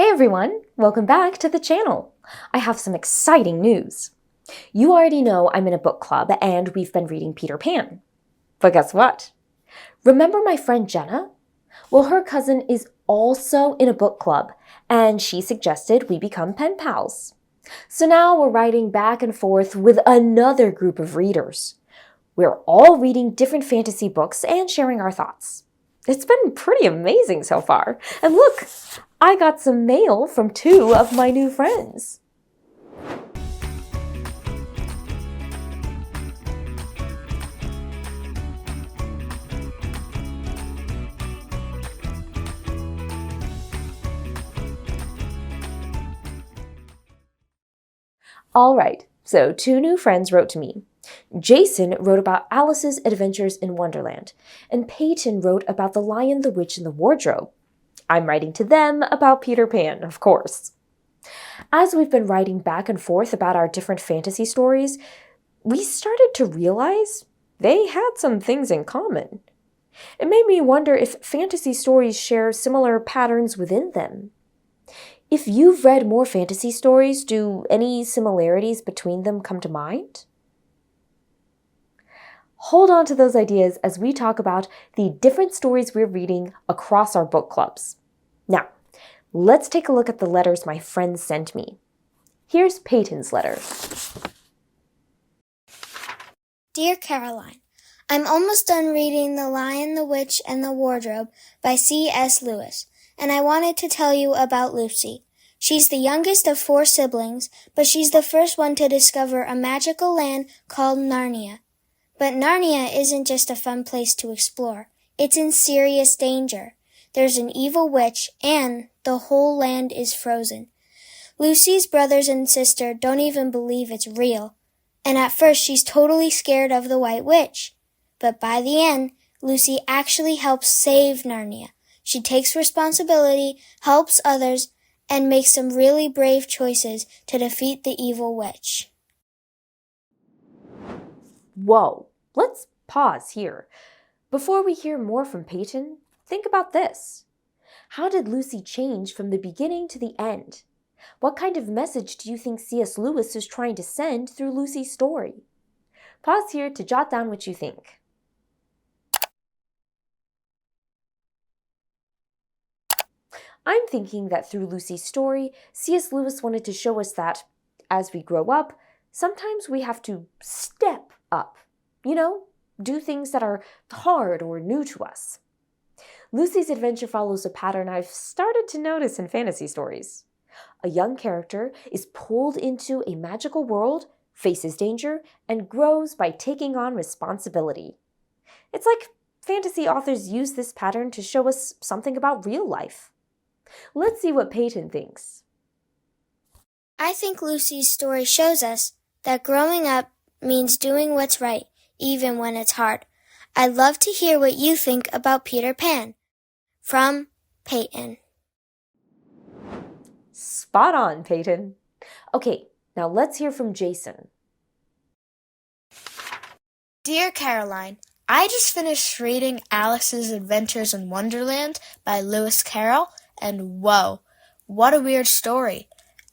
Hey everyone, welcome back to the channel. I have some exciting news. You already know I'm in a book club and we've been reading Peter Pan. But guess what? Remember my friend Jenna? Well, her cousin is also in a book club and she suggested we become pen pals. So now we're writing back and forth with another group of readers. We're all reading different fantasy books and sharing our thoughts. It's been pretty amazing so far. And look, I got some mail from two of my new friends. All right, so two new friends wrote to me. Jason wrote about Alice's adventures in Wonderland, and Peyton wrote about The Lion, the Witch, and the Wardrobe. I'm writing to them about Peter Pan, of course. As we've been writing back and forth about our different fantasy stories, we started to realize they had some things in common. It made me wonder if fantasy stories share similar patterns within them. If you've read more fantasy stories, do any similarities between them come to mind? Hold on to those ideas as we talk about the different stories we're reading across our book clubs. Now, let's take a look at the letters my friends sent me. Here's Peyton's letter. Dear Caroline, I'm almost done reading The Lion, the Witch, and the Wardrobe by C.S. Lewis, and I wanted to tell you about Lucy. She's the youngest of 4 siblings, but she's the first one to discover a magical land called Narnia. But Narnia isn't just a fun place to explore. It's in serious danger. There's an evil witch, and the whole land is frozen. Lucy's brothers and sister don't even believe it's real. And at first she's totally scared of the White Witch. But by the end, Lucy actually helps save Narnia. She takes responsibility, helps others, and makes some really brave choices to defeat the evil witch. Whoa, let's pause here. Before we hear more from Peyton, think about this. How did Lucy change from the beginning to the end? What kind of message do you think C.S. Lewis is trying to send through Lucy's story? Pause here to jot down what you think. I'm thinking that through Lucy's story, C.S. Lewis wanted to show us that, as we grow up, sometimes we have to step up. Do things that are hard or new to us. Lucy's adventure follows a pattern I've started to notice in fantasy stories. A young character is pulled into a magical world, faces danger, and grows by taking on responsibility. It's like fantasy authors use this pattern to show us something about real life. Let's see what Peyton thinks. I think Lucy's story shows us that growing up means doing what's right, even when it's hard. I'd love to hear what you think about Peter Pan. From Peyton. Spot on, Peyton. Okay, now let's hear from Jason. Dear Caroline, I just finished reading Alice's Adventures in Wonderland by Lewis Carroll, and whoa, what a weird story.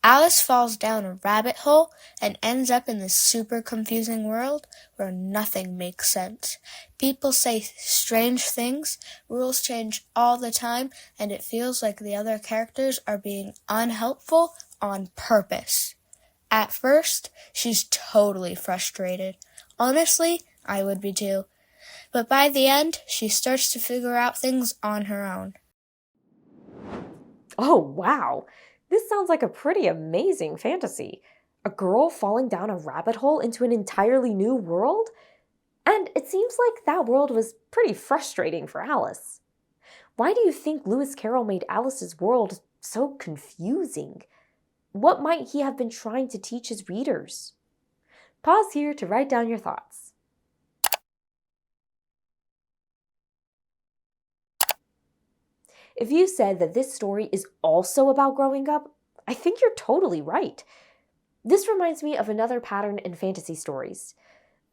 Alice falls down a rabbit hole and ends up in this super confusing world where nothing makes sense. People say strange things, rules change all the time, and it feels like the other characters are being unhelpful on purpose. At first, she's totally frustrated. Honestly, I would be too. But by the end, she starts to figure out things on her own. Oh, wow. This sounds like a pretty amazing fantasy. A girl falling down a rabbit hole into an entirely new world? And it seems like that world was pretty frustrating for Alice. Why do you think Lewis Carroll made Alice's world so confusing? What might he have been trying to teach his readers? Pause here to write down your thoughts. If you said that this story is also about growing up, I think you're totally right. This reminds me of another pattern in fantasy stories.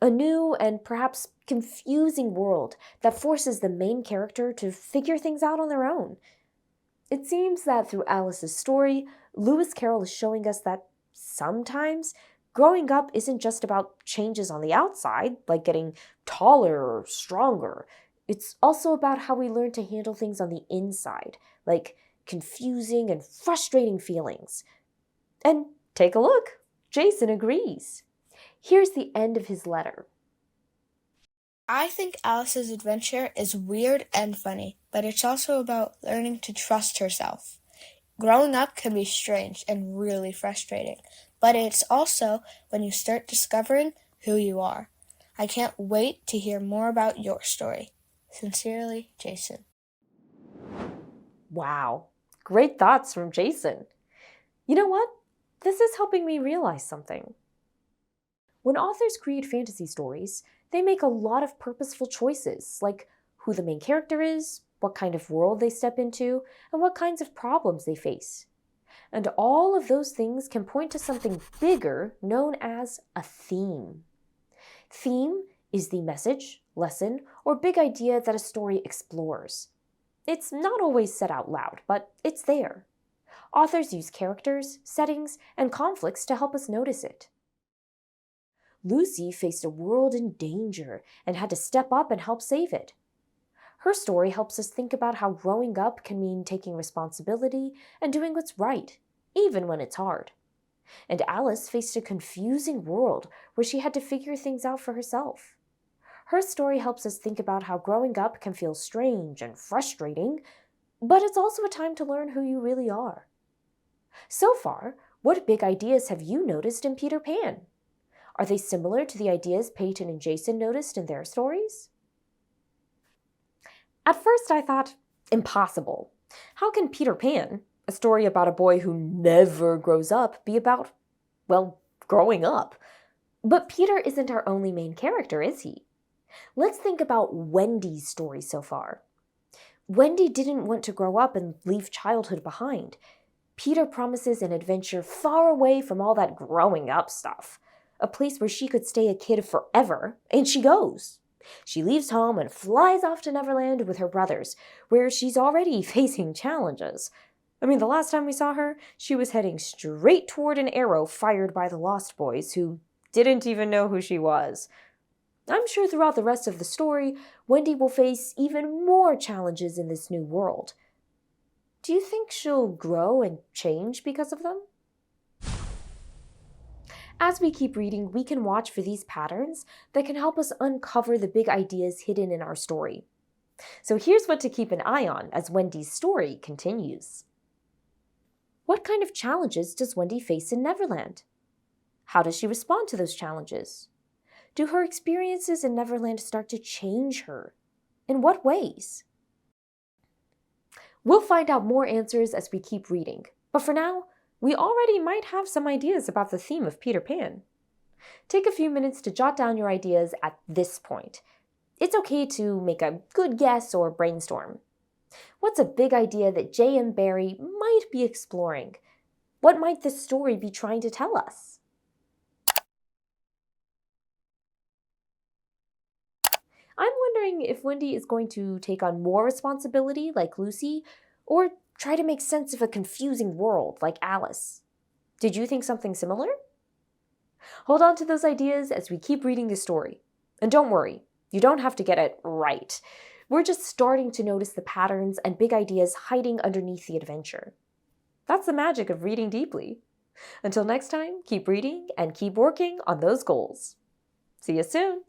A new and perhaps confusing world that forces the main character to figure things out on their own. It seems that through Alice's story, Lewis Carroll is showing us that sometimes growing up isn't just about changes on the outside, like getting taller or stronger. It's also about how we learn to handle things on the inside, like confusing and frustrating feelings. And take a look. Jason agrees. Here's the end of his letter. I think Alice's adventure is weird and funny, but it's also about learning to trust herself. Growing up can be strange and really frustrating, but it's also when you start discovering who you are. I can't wait to hear more about your story. Sincerely, Jason. Wow, great thoughts from Jason. You know what? This is helping me realize something. When authors create fantasy stories, they make a lot of purposeful choices, like who the main character is, what kind of world they step into, and what kinds of problems they face. And all of those things can point to something bigger known as a theme. Theme is the message, lesson, or big idea that a story explores. It's not always said out loud, but it's there. Authors use characters, settings, and conflicts to help us notice it. Lucy faced a world in danger and had to step up and help save it. Her story helps us think about how growing up can mean taking responsibility and doing what's right, even when it's hard. And Alice faced a confusing world where she had to figure things out for herself. Her story helps us think about how growing up can feel strange and frustrating, but it's also a time to learn who you really are. So far, what big ideas have you noticed in Peter Pan? Are they similar to the ideas Peyton and Jason noticed in their stories? At first I thought, impossible. How can Peter Pan, a story about a boy who never grows up, be about, well, growing up? But Peter isn't our only main character, is he? Let's think about Wendy's story so far. Wendy didn't want to grow up and leave childhood behind. Peter promises an adventure far away from all that growing up stuff. A place where she could stay a kid forever, and she goes. She leaves home and flies off to Neverland with her brothers, where she's already facing challenges. The last time we saw her, she was heading straight toward an arrow fired by the Lost Boys, who didn't even know who she was. I'm sure throughout the rest of the story, Wendy will face even more challenges in this new world. Do you think she'll grow and change because of them? As we keep reading, we can watch for these patterns that can help us uncover the big ideas hidden in our story. So here's what to keep an eye on as Wendy's story continues. What kind of challenges does Wendy face in Neverland? How does she respond to those challenges? Do her experiences in Neverland start to change her? In what ways? We'll find out more answers as we keep reading, but for now, we already might have some ideas about the theme of Peter Pan. Take a few minutes to jot down your ideas at this point. It's okay to make a good guess or brainstorm. What's a big idea that J.M. Barrie might be exploring? What might this story be trying to tell us? I'm wondering if Wendy is going to take on more responsibility like Lucy, or try to make sense of a confusing world like Alice. Did you think something similar? Hold on to those ideas as we keep reading the story. And don't worry, you don't have to get it right. We're just starting to notice the patterns and big ideas hiding underneath the adventure. That's the magic of reading deeply. Until next time, keep reading and keep working on those goals. See you soon!